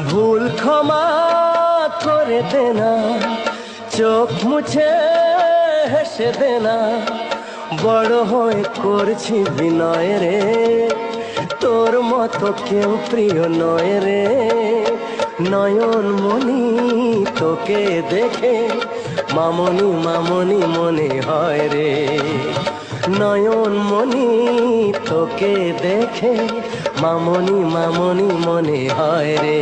ভুল ক্ষমা করে দে না, চোখ মুছে হেসে দে না, বড় হয়ে করছি বিনয় রে, তোর মতো কেউ প্রিয় নয় রে। নয়ন মনি তোকে দেখে মামনি মামনি মনে হয় রে, নয়ন মনি তোকে দেখে মামনি মামনি মনে হয় রে।